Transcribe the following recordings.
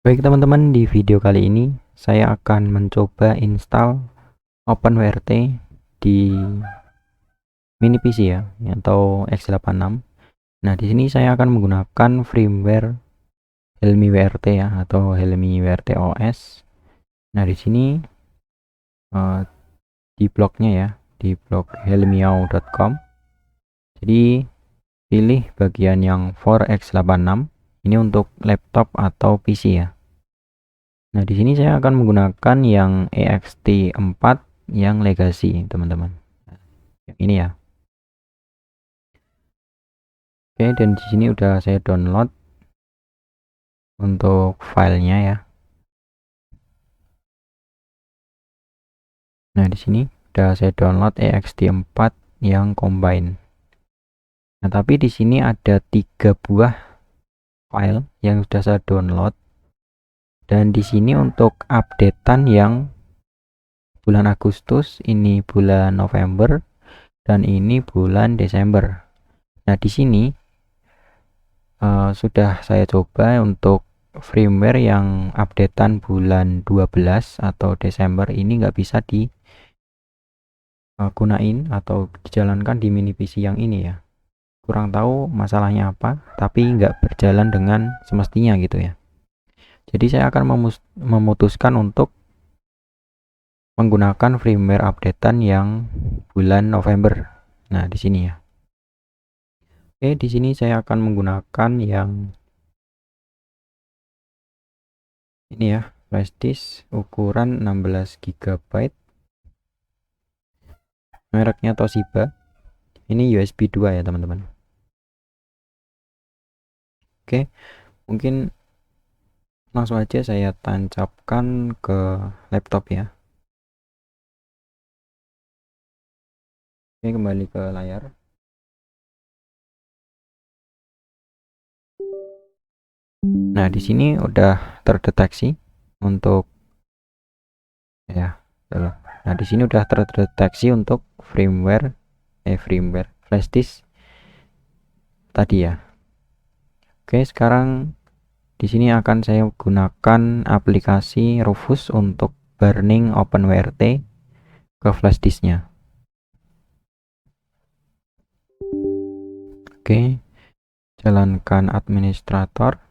Baik teman-teman, di video kali ini saya akan mencoba install OpenWRT di mini PC ya, atau x86. Nah, di sini saya akan menggunakan firmware Helmi WRT ya, atau Helmi WRT OS. Nah, di sini eh, di blognya ya, di blog helmiao.com. Jadi pilih bagian yang for x86. Ini untuk laptop atau PC ya. Nah, di sini saya akan menggunakan yang ext4 yang legacy, teman-teman. Yang ini ya. Oke, dan di sini udah saya download untuk filenya ya. Nah, di sini udah saya download ext4 yang combine. Nah, tapi di sini ada 3 buah file yang sudah saya download. Dan di sini untuk updatean yang bulan Agustus, ini bulan November, dan ini bulan Desember. Nah, di sini sudah saya coba untuk firmware yang updatean bulan 12 atau Desember ini nggak bisa digunain atau dijalankan di mini PC yang ini ya. Kurang tahu masalahnya apa, tapi nggak berjalan dengan semestinya gitu ya. Jadi saya akan memutuskan untuk menggunakan firmware updatean yang bulan November. Nah, di sini ya. Oke, di sini saya akan menggunakan yang ini ya, flash disk ukuran 16 GB, mereknya Toshiba. Ini USB 2 ya, teman-teman. Oke, mungkin langsung aja saya tancapkan ke laptop ya. Oke, kembali ke layar. Nah, di sini udah terdeteksi untuk ya. Nah, di sini udah terdeteksi untuk firmware flash disk tadi ya. Oke, sekarang di sini akan saya gunakan aplikasi Rufus untuk burning OpenWRT ke flash disknya. Oke, jalankan administrator.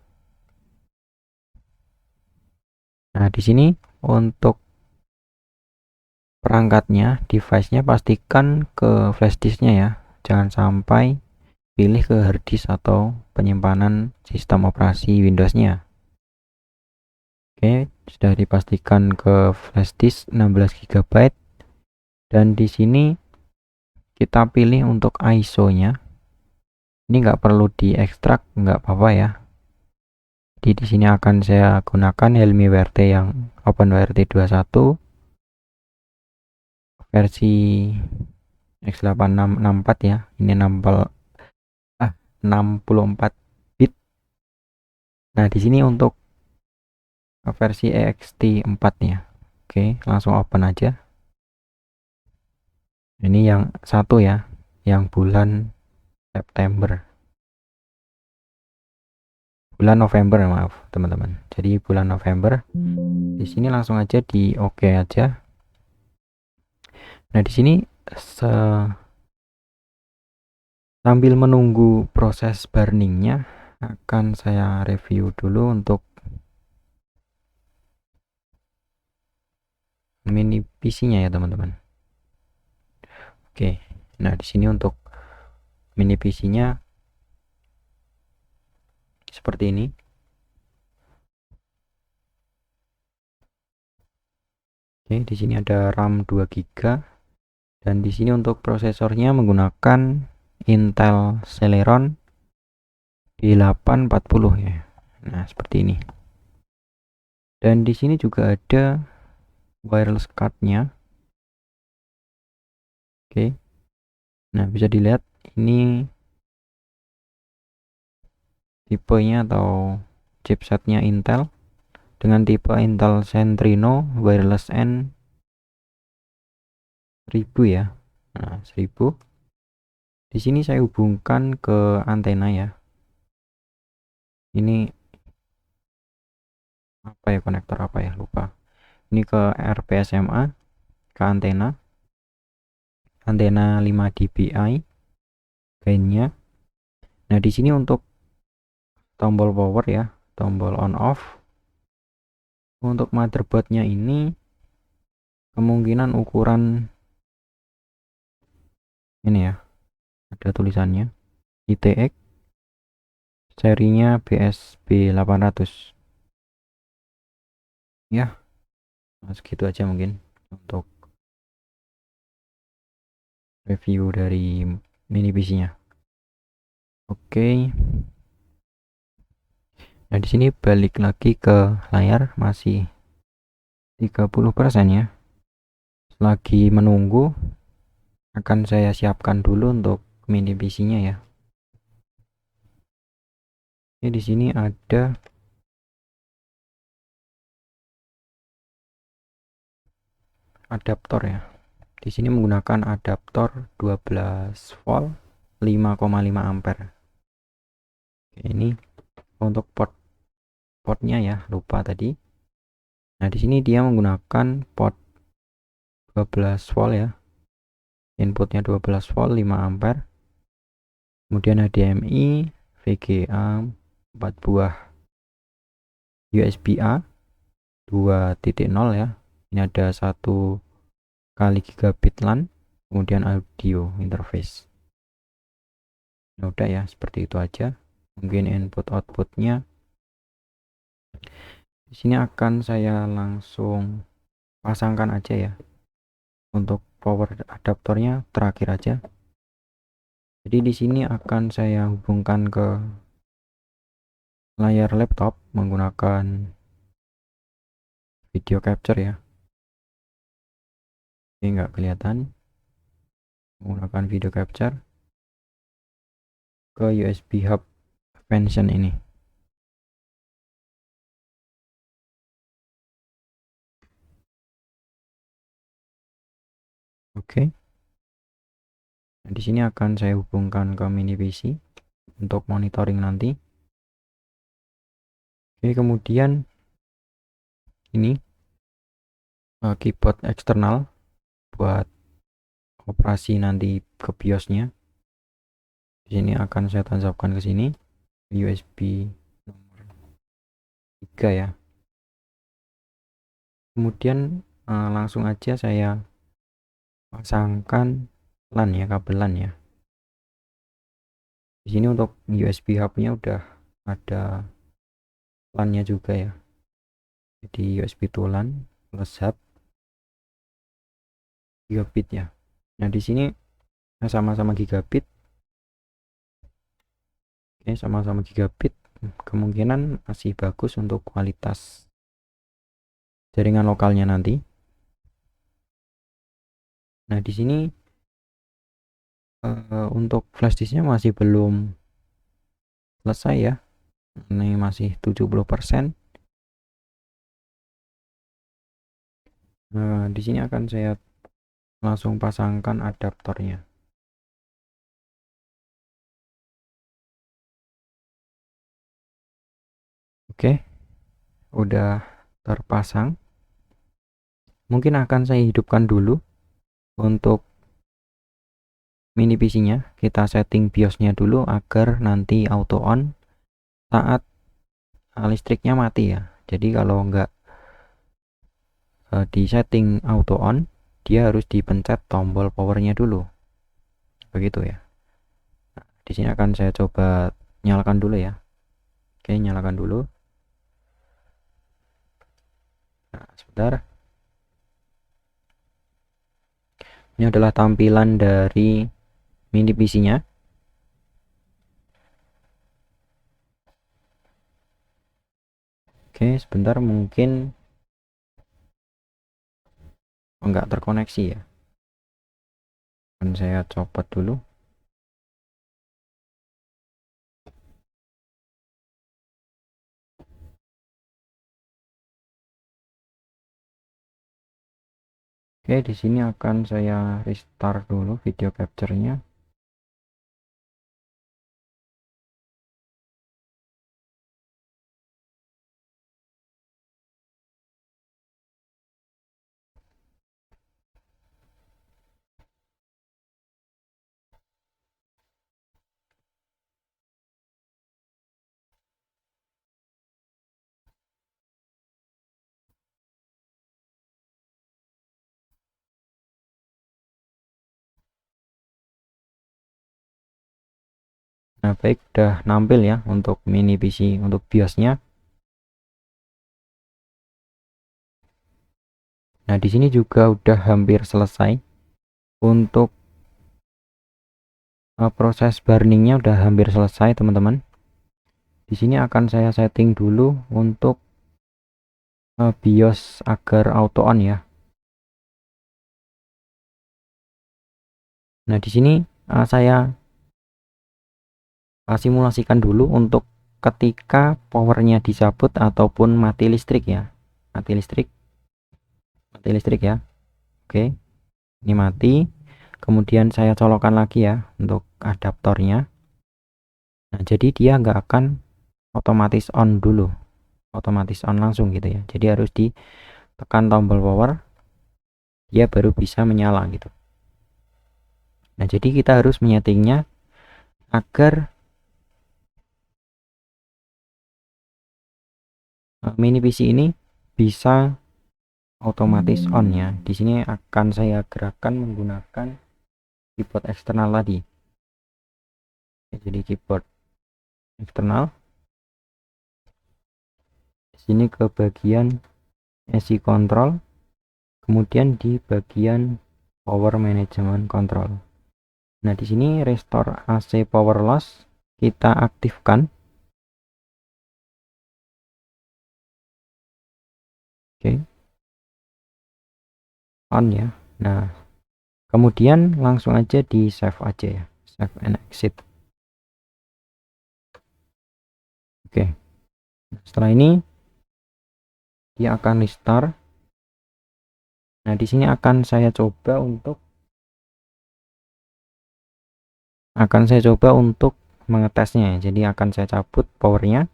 Nah, di sini untuk perangkatnya, device-nya pastikan ke flash disknya ya. Jangan sampai pilih ke hard disk atau penyimpanan sistem operasi Windows-nya. Oke, sudah dipastikan ke flash disk 16 GB, dan di sini kita pilih untuk ISO-nya. Ini nggak perlu diekstrak, nggak apa-apa ya. Jadi di sini akan saya gunakan Helmi WRT yang OpenWRT 21 versi x8664 ya. Ini 64 bit. Nah, di sini untuk versi ext4 ya. Oke, langsung open aja. Ini yang satu ya, yang bulan September. Bulan November, maaf teman-teman. Jadi bulan November. Di sini langsung aja di oke aja. Nah, di sini sambil menunggu proses burningnya, akan saya review dulu untuk mini PC-nya ya, teman-teman. Oke, nah di sini untuk mini PC-nya seperti ini. Oke, di sini ada RAM 2 GB, dan di sini untuk prosesornya menggunakan Intel Celeron i840 ya. Nah, seperti ini. Dan di sini juga ada wireless card-nya. Oke. Nah, bisa dilihat ini tipenya atau chipsetnya Intel dengan tipe Intel Centrino Wireless N 1000 ya. Nah, 1000. Di sini saya hubungkan ke antena ya. Ini apa ya, konektor apa ya, lupa. Ini ke RPSMA, ke antena 5 dpi gainnya. Nah di sini untuk tombol power ya, tombol on off. Untuk motherboardnya ini kemungkinan ukuran ini ya, ada tulisannya ITX, serinya BSB 800 ya. Segitu aja mungkin untuk review dari mini PC nya. Oke, nah di sini balik lagi ke layar, masih 30% ya. Lagi menunggu, akan saya siapkan dulu untuk mini PC nya ya. Ini di sini ada adaptor ya. Di sini menggunakan adaptor 12 volt 5,5 ampere. Oke, ini untuk portnya ya, lupa tadi. Nah di sini dia menggunakan port 12 volt ya, inputnya 12 volt 5 ampere. Kemudian HDMI, VGA 4 buah, USB A 2.0 ya. Ini ada 1 kali gigabit LAN, kemudian audio interface. Nah, udah ya, seperti itu aja. Mungkin input outputnya. Di sini akan saya langsung pasangkan aja ya. Untuk power adaptornya terakhir aja. Jadi di sini akan saya hubungkan ke layar laptop menggunakan video capture ya. Ini nggak kelihatan, menggunakan video capture ke USB hub function ini. Oke. Nah, di sini akan saya hubungkan ke mini PC untuk monitoring nanti. Oke, kemudian ini keyboard eksternal buat operasi nanti ke BIOSnya. Di sini akan saya tancapkan ke sini, USB nomor 3 ya. Kemudian langsung aja saya pasangkan LAN ya, kabel LAN ya. Di sini untuk USB hub-nya udah ada LAN-nya juga ya. Jadi USB to LAN plus hub gigabit ya. Nah, di sini sama-sama gigabit. Oke, sama-sama gigabit. Kemungkinan masih bagus untuk kualitas jaringan lokalnya nanti. Nah, di sini untuk flash disknya masih belum selesai ya. Ini masih 70%. Nah, di sini akan saya langsung pasangkan adaptornya. Oke, udah terpasang. Mungkin akan saya hidupkan dulu untuk mini PC nya. Kita setting BIOS nya dulu agar nanti auto on saat listriknya mati ya. Jadi kalau enggak di setting auto on, dia harus dipencet tombol powernya dulu, begitu ya. Nah, di sini akan saya coba nyalakan dulu ya. Oke, nyalakan dulu. Nah, sebentar. Ini adalah tampilan dari mini PC nya. Oke, sebentar, mungkin enggak terkoneksi ya. Akan saya copot dulu. Oke, di sini akan saya restart dulu video capture-nya. Nah, baik, udah nampil ya untuk mini PC untuk BIOS-nya. Nah, di sini juga udah hampir selesai untuk proses burningnya udah hampir selesai, teman-teman. Di sini akan saya setting dulu untuk BIOS agar auto on ya. Nah, di sini saya simulasikan dulu untuk ketika powernya dicabut ataupun mati listrik ya. Mati listrik ya. Oke, ini mati. Kemudian saya colokkan lagi ya untuk adaptornya. Nah, jadi dia nggak akan otomatis on dulu, otomatis on langsung gitu ya. Jadi harus ditekan tombol power, dia baru bisa menyala gitu. Nah, jadi kita harus menyetingnya agar mini PC ini bisa otomatis on ya. Di sini akan saya gerakkan menggunakan keyboard eksternal tadi. Jadi keyboard eksternal. Di sini ke bagian SI control, kemudian di bagian power management control. Nah, di sini restore AC power loss kita aktifkan. Oke. On ya. Nah, kemudian langsung aja di save aja ya. Save and exit. Oke. Setelah ini dia akan restart. Nah, di sini akan saya coba untuk mengetesnya. Jadi akan saya cabut powernya.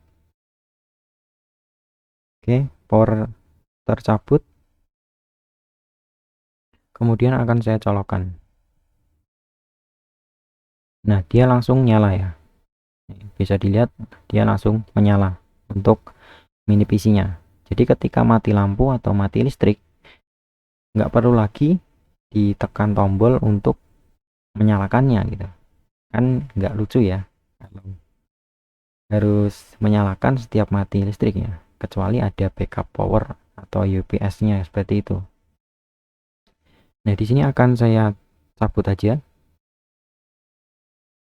Oke, power tercabut. Kemudian akan saya colokkan. Nah, dia langsung nyala ya. Bisa dilihat dia langsung menyala untuk mini PC-nya. Jadi ketika mati lampu atau mati listrik, nggak perlu lagi ditekan tombol untuk menyalakannya gitu. Kan nggak lucu ya kalau harus menyalakan setiap mati listriknya, kecuali ada backup power atau UPS-nya seperti itu. Nah, di sini akan saya cabut aja.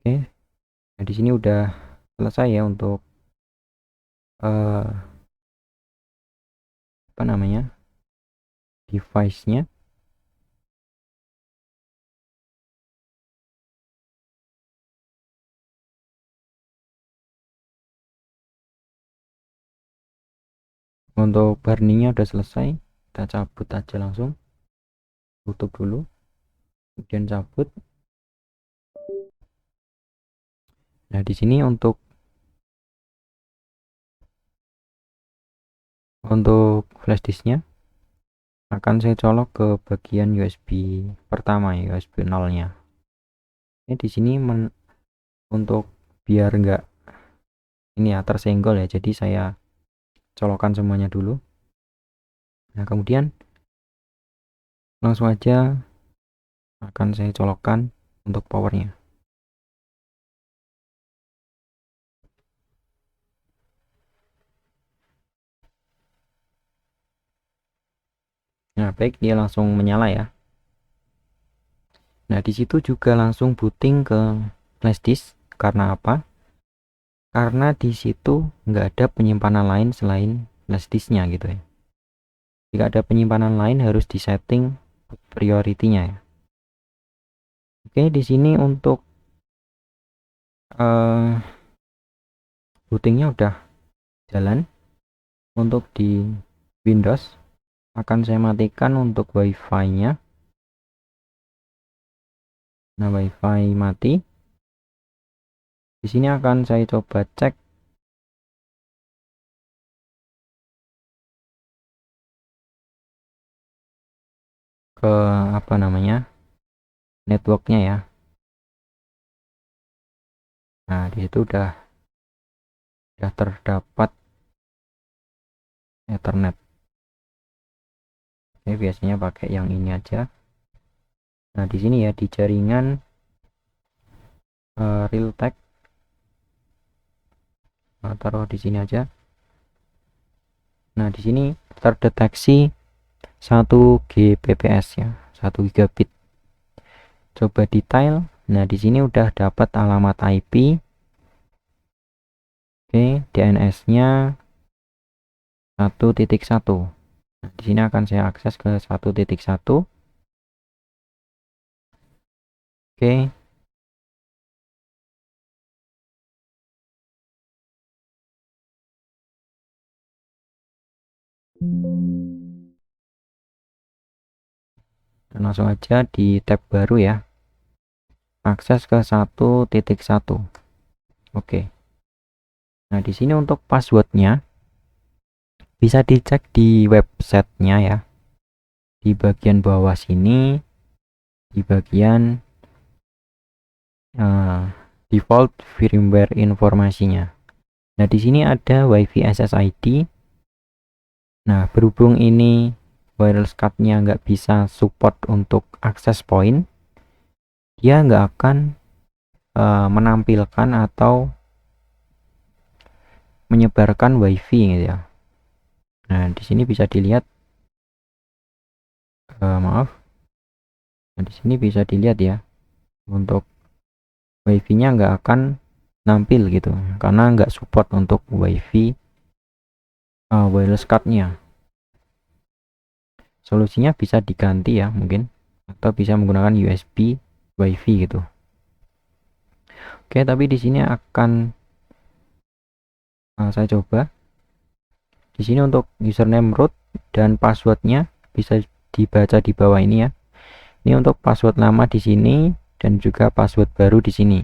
Oke. Nah, di sini udah selesai ya untuk apa namanya? Device-nya. Untuk burningnya udah selesai, kita cabut aja langsung. Tutup dulu, kemudian cabut. Nah, di sini untuk flash disknya akan saya colok ke bagian USB pertama ya, USB 0-nya. Ini di sini untuk biar enggak ini ya tersenggol ya, jadi saya colokkan semuanya dulu. Nah, kemudian langsung aja akan saya colokkan untuk powernya. Nah, baik, dia langsung menyala ya. Nah, di situ juga langsung booting ke flash disk. Karena apa? Karena di situ nggak ada penyimpanan lain selain flash disknya gitu ya. Jika ada penyimpanan lain harus disetting priority-nya ya. Oke, di sini untuk bootingnya udah jalan. Untuk di Windows akan saya matikan untuk WiFi-nya. Nah, WiFi mati. Di sini akan saya coba cek ke apa namanya, networknya ya. Nah, di situ udah terdapat Ethernet. Oke, biasanya pakai yang ini aja. Nah, di sini ya di jaringan Realtek taruh di sini aja. Nah, di sini terdeteksi 1 Gbps ya, 1 gigabit. Coba detail. Nah, di sini udah dapat alamat IP. Oke, DNS-nya 1.1. Nah, di sini akan saya akses ke 1.1. Oke. Dan langsung aja di tab baru ya. Akses ke 1.1. Oke. Nah, di sini untuk passwordnya bisa dicek di websitenya ya. Di bagian bawah sini, di bagian default firmware informasinya. Nah, di sini ada WiFi SSID. Nah, berhubung ini wireless card-nya nggak bisa support untuk access point, dia nggak akan menampilkan atau menyebarkan WiFi gitu ya. Nah, di sini bisa dilihat, maaf. Nah, di sini bisa dilihat ya, untuk WiFi-nya nggak akan nampil gitu, karena nggak support untuk WiFi wireless card-nya. Solusinya bisa diganti ya mungkin, atau bisa menggunakan USB WiFi gitu. Oke, tapi di sini akan saya coba. Di sini untuk username root dan passwordnya bisa dibaca di bawah ini ya. Ini untuk password lama di sini dan juga password baru di sini.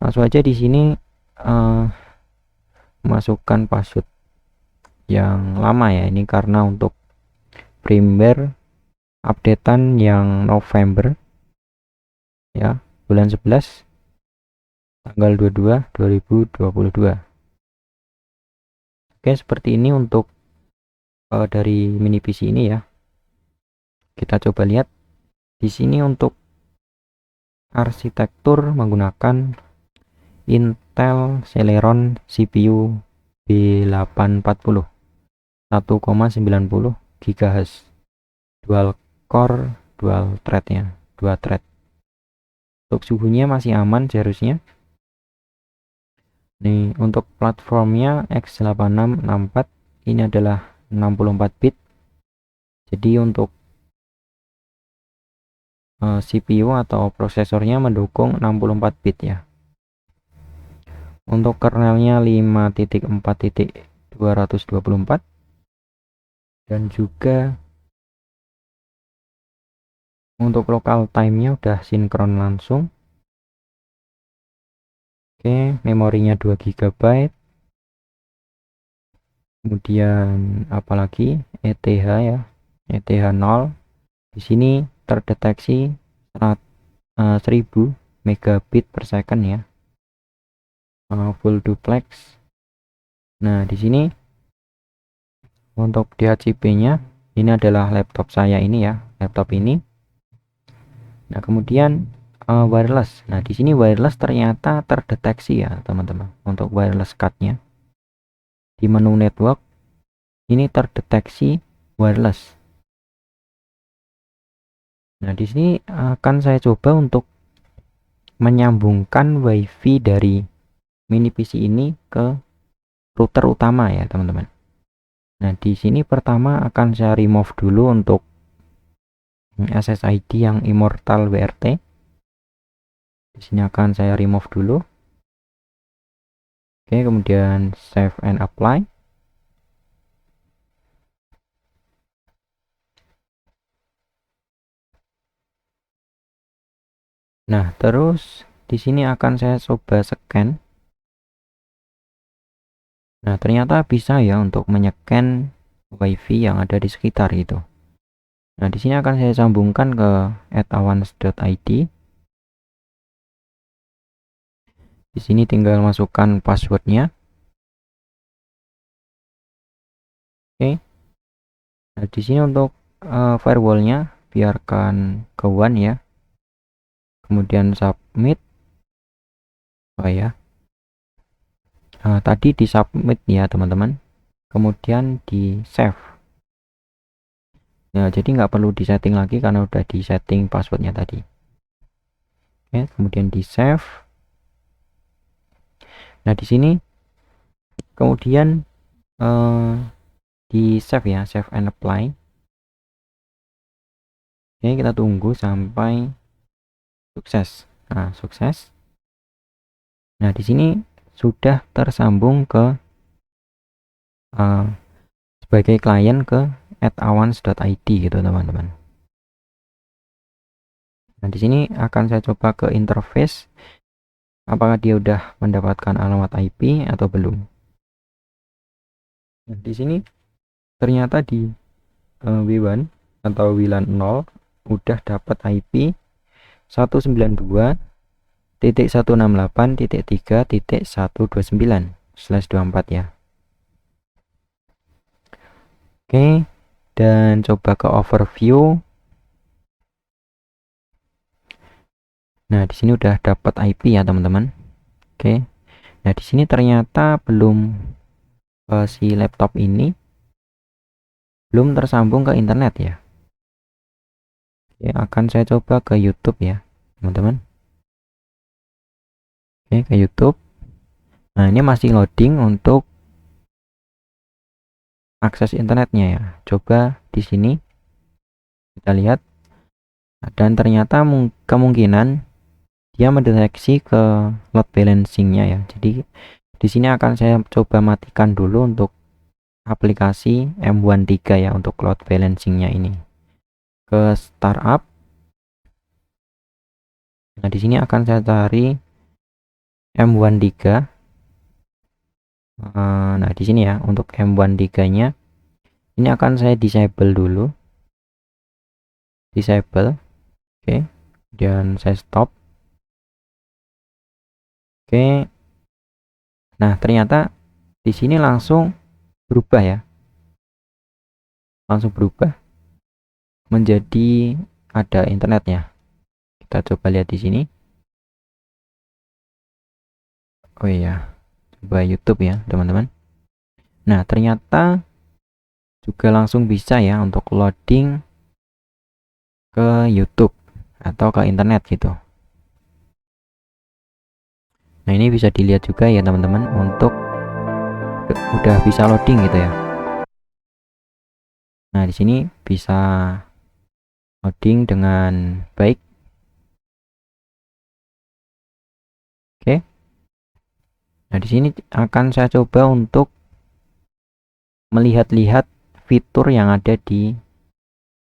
Langsung aja di sini masukkan password yang lama ya. Ini karena untuk firmware updatean yang November ya, bulan 11 tanggal 22 2022. Oke, seperti ini untuk dari mini PC ini ya. Kita coba lihat di sini untuk arsitektur menggunakan Intel Celeron CPU B840 1,90 GHz dual core dual thread ya, 2 thread. Untuk suhunya masih aman seharusnya. Nih, untuk platformnya X8664, ini adalah 64 bit. Jadi untuk CPU atau prosesornya mendukung 64 bit ya. Untuk kernelnya 5.4.224 dan juga untuk local time-nya udah sinkron langsung. Oke, memorinya 2 GB. Kemudian apalagi ETH ya, ETH 0. Di sini terdeteksi 1000 megabit per second ya. Full duplex. Nah, di sini untuk DHCP-nya ini adalah laptop saya ini ya, laptop ini. Nah, kemudian wireless. Nah, di sini wireless ternyata terdeteksi ya, teman-teman. Untuk wireless card-nya di menu network ini terdeteksi wireless. Nah, di sini akan saya coba untuk menyambungkan WiFi dari mini PC ini ke router utama ya, teman-teman. Nah, di sini pertama akan saya remove dulu untuk SSID yang Immortal WRT. Di sini akan saya remove dulu. Oke, kemudian save and apply. Nah, terus di sini akan saya coba scan. Nah, ternyata bisa ya untuk menycan WiFi yang ada di sekitar itu. Nah, di sini akan saya sambungkan ke @avans.id. Di sini tinggal masukkan passwordnya. Oke. Nah, di sini untuk firewallnya biarkan ke one ya. Kemudian submit. Oh ya. tadi di submit ya teman-teman, kemudian di save. Nah, jadi nggak perlu disetting lagi karena udah di setting passwordnya tadi. Oke, kemudian di save. Nah, di sini kemudian di save ya, save and apply. Oke, kita tunggu sampai sukses. Nah, sukses. Nah, di sini sudah tersambung ke sebagai klien ke @awans.id gitu teman-teman. Nah, di sini akan saya coba ke interface, apakah dia udah mendapatkan alamat IP atau belum. Nah, di sini ternyata di W1 atau WLAN 0 udah dapat IP 192.168.3.129/24 ya. Oke, dan coba ke overview. Nah, di sini udah dapat IP ya teman-teman. Oke. Nah, di sini ternyata belum si laptop ini belum tersambung ke internet ya. Oke, akan saya coba ke YouTube ya, teman-teman. Oke, ke YouTube. Nah, ini masih loading untuk akses internetnya ya. Coba di sini kita lihat, dan ternyata kemungkinan dia mendeteksi ke load balancingnya ya. Jadi di sini akan saya coba matikan dulu untuk aplikasi M13 ya, untuk load balancingnya ini. Ke startup. Nah, di sini akan saya cari M13. Nah, di sini ya untuk M13-nya ini akan saya disable dulu. Disable. Oke. Dan saya stop. Oke. Nah, ternyata di sini langsung berubah ya. Langsung berubah menjadi ada internetnya. Kita coba lihat di sini. Oh iya, coba YouTube ya, teman-teman. Nah, ternyata juga langsung bisa ya untuk loading ke YouTube atau ke internet gitu. Nah, ini bisa dilihat juga ya teman-teman, untuk udah bisa loading gitu ya. Nah, di sini bisa loading dengan baik. Oke. Nah, di sini akan saya coba untuk melihat-lihat fitur yang ada di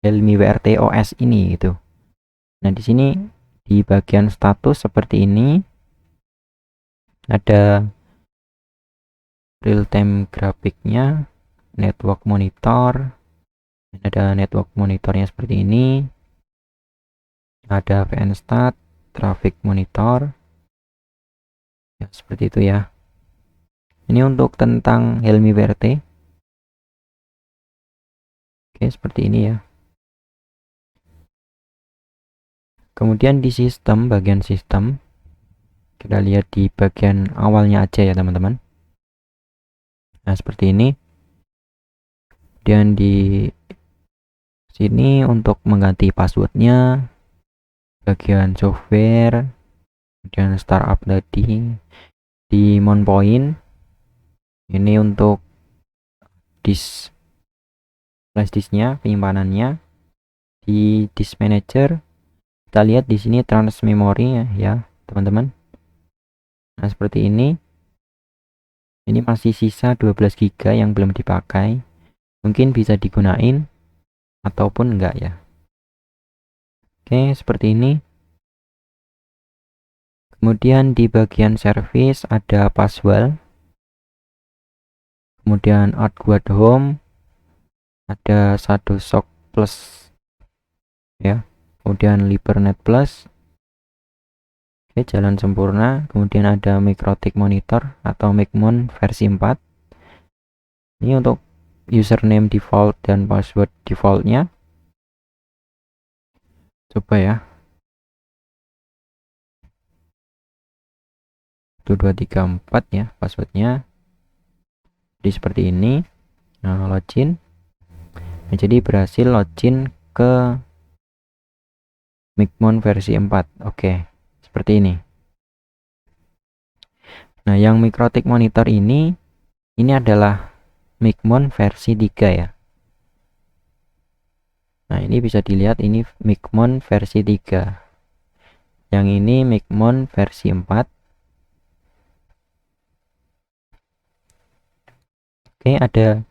Helmi WRT OS ini gitu. Nah, di sini di bagian status seperti ini ada real time grafiknya, network monitor, ada network monitornya seperti ini, ada VNstat, traffic monitor ya, seperti itu ya. Ini untuk tentang Helmi WRT. Oke, seperti ini ya. Kemudian di sistem, bagian sistem, kita lihat di bagian awalnya aja ya teman-teman. Nah, seperti ini. Dan di sini untuk mengganti passwordnya, bagian software, kemudian startup tadi, di Moonpoint ini untuk flash disknya, penyimpanannya. Di disk manager kita lihat di sini trans memory ya teman-teman. Nah, seperti ini masih sisa 12 GB yang belum dipakai, mungkin bisa digunain ataupun enggak ya. Oke, seperti ini. Kemudian di bagian service ada Passwell, kemudian Outguard Home, ada Shadowshock Plus ya, kemudian Libernet Plus. Oke, jalan sempurna. Kemudian ada Mikrotik Monitor atau Micmon versi 4. Ini untuk username default dan password defaultnya. Coba ya. 1234 ya passwordnya. Jadi seperti ini. Nah, login. Nah, jadi berhasil login ke Micmon versi 4. Oke, seperti ini. Nah, yang Mikrotik monitor ini adalah Micmon versi 3 ya. Nah, ini bisa dilihat ini Micmon versi 3. Yang ini Micmon versi 4. Oke, ada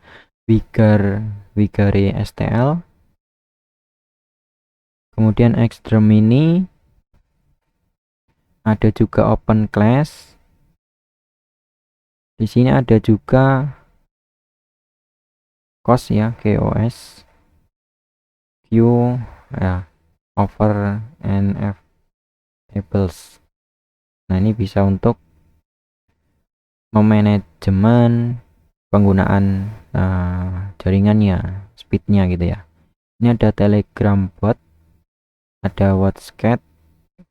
Wigare STL. Kemudian Extreme ini ada juga Open Class. Di sini ada juga COS ya, KOS, Q ya, over NF tables. Nah, ini bisa untuk memanajemen penggunaan jaringannya, speednya gitu ya. Ini ada Telegram bot, ada WhatsApp,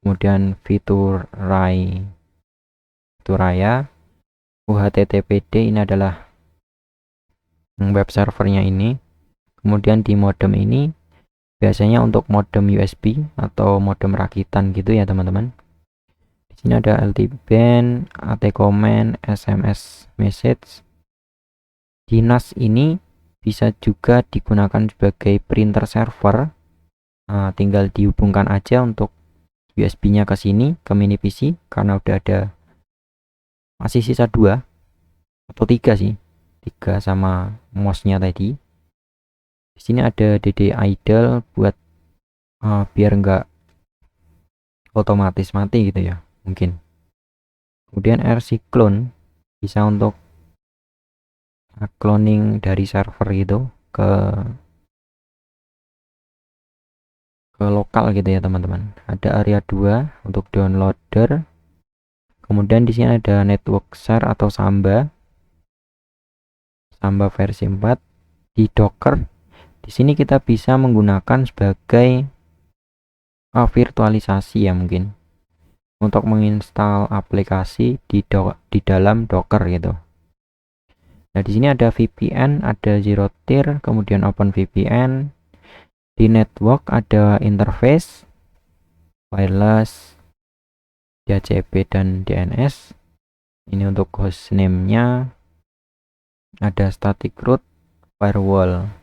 kemudian fitur raya, UHTTPD ini adalah web servernya ini. Kemudian di modem ini biasanya untuk modem USB atau modem rakitan gitu ya teman-teman. Di sini ada LTBand, AT Command, SMS Message. Di NAS ini bisa juga digunakan sebagai printer server. Nah, tinggal dihubungkan aja untuk USB-nya ke sini ke mini PC karena udah ada masih sisa 2 atau 3 sih. 3 sama mouse-nya tadi. Di sini ada DD idle buat biar enggak otomatis mati gitu ya, mungkin. Kemudian RC clone bisa untuk cloning dari server gitu ke lokal gitu ya teman-teman. Ada area 2 untuk downloader. Kemudian di sini ada network share atau Samba versi 4. Di Docker di sini kita bisa menggunakan sebagai virtualisasi ya mungkin untuk menginstal aplikasi di dalam Docker gitu. Nah, di sini ada VPN, ada Zero Tier, kemudian Open VPN. Di network ada interface wireless, DHCP dan DNS. Ini untuk hostname-nya. Ada static root, firewall,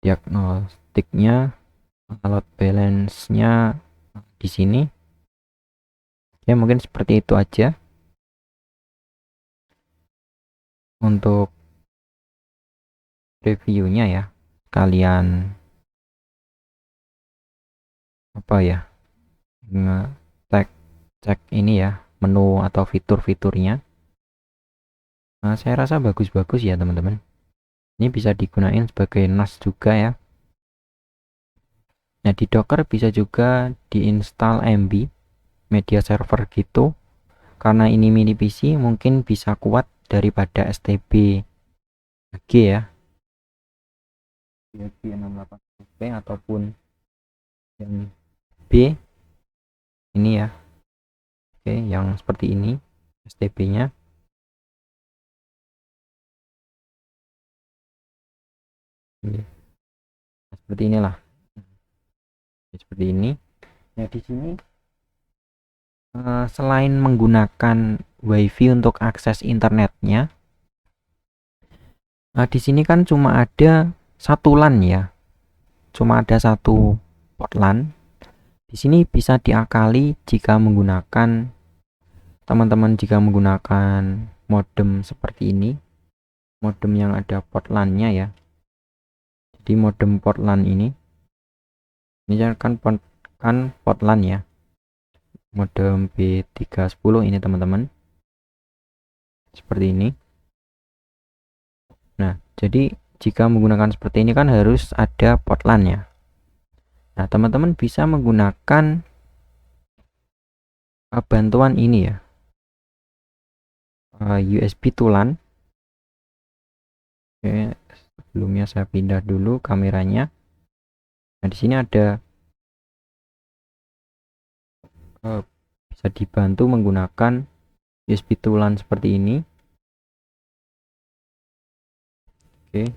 diagnostiknya, load balance-nya di sini. Ya, mungkin seperti itu aja untuk reviewnya ya. Kalian apa ya? Cek ini ya, menu atau fitur-fiturnya. Nah, saya rasa bagus-bagus ya teman-teman. Ini bisa digunakan sebagai NAS juga ya. Nah, di Docker bisa juga diinstal MB media server gitu. Karena ini mini PC mungkin bisa kuat daripada STB G ya. USB 68 ataupun yang B ini ya. Oke, yang seperti ini STB-nya. Seperti inilah. Seperti ini. Nah, di sini selain menggunakan WiFi untuk akses internetnya, di sini kan cuma ada satu LAN ya, cuma ada satu port LAN. Di sini bisa diakali jika menggunakan teman-teman jika menggunakan modem seperti ini, modem yang ada port LAN-nya ya. Jadi modem port LAN ini kan port LAN ya. Modem B310 ini teman-teman. Seperti ini. Nah, jadi jika menggunakan seperti ini kan harus ada port LAN ya. Nah, teman-teman bisa menggunakan bantuan ini ya. USB to LAN. Oke, sebelumnya saya pindah dulu kameranya. Nah, di sini ada bisa dibantu menggunakan USB to LAN seperti ini. Oke,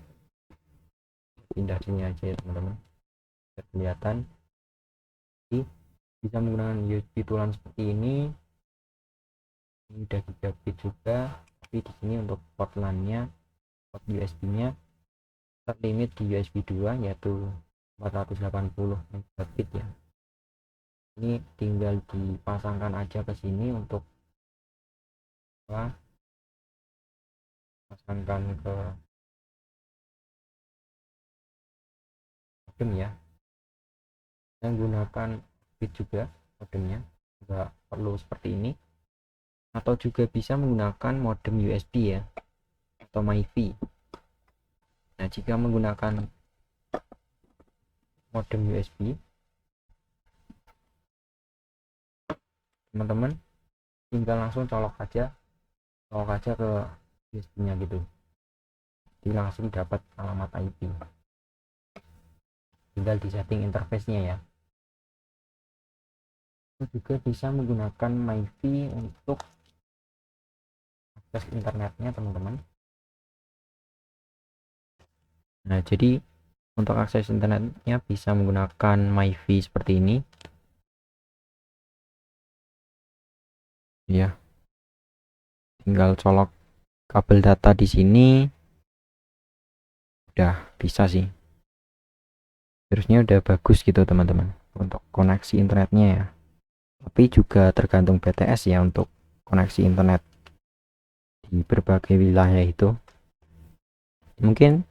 pindah sini aja ya teman-teman, biar kelihatan. Jadi bisa menggunakan USB to LAN seperti ini udah gigabit juga, tapi di sini untuk port LAN-nya, port USB-nya terlimit di USB 2 yaitu 480 megabit ya. Ini tinggal dipasangkan aja ke sini untuk pasangkan ke modem ya, menggunakan bit juga modemnya, nggak perlu seperti ini, atau juga bisa menggunakan modem USB ya atau MiFi. Nah, jika menggunakan modem USB, teman-teman tinggal langsung colok aja ke USB-nya gitu, jadi langsung dapat alamat IP, tinggal di setting interface-nya ya. Juga bisa menggunakan MiFi untuk akses internetnya teman-teman. Nah, jadi untuk akses internetnya bisa menggunakan MiFi seperti ini ya, tinggal colok kabel data di sini udah bisa sih, terusnya udah bagus gitu teman-teman untuk koneksi internetnya ya. Tapi juga tergantung BTS ya untuk koneksi internet di berbagai wilayah itu. Mungkin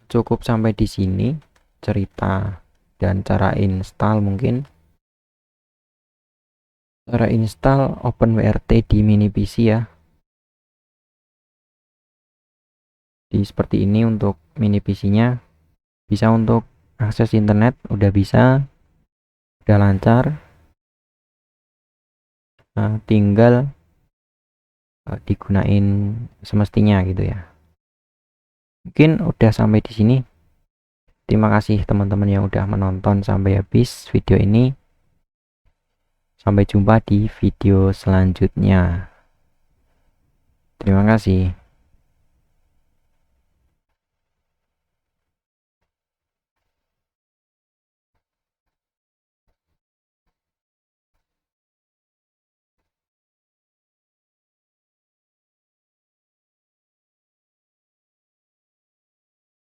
cukup sampai di sini cerita dan cara install. Mungkin cara install OpenWRT di mini PC ya, di seperti ini untuk mini PC nya. Bisa untuk akses internet udah bisa, udah lancar. Nah, tinggal digunain semestinya gitu ya. Mungkin udah sampai di sini. Terima kasih teman-teman yang udah menonton sampai habis video ini. Sampai jumpa di video selanjutnya. Terima kasih.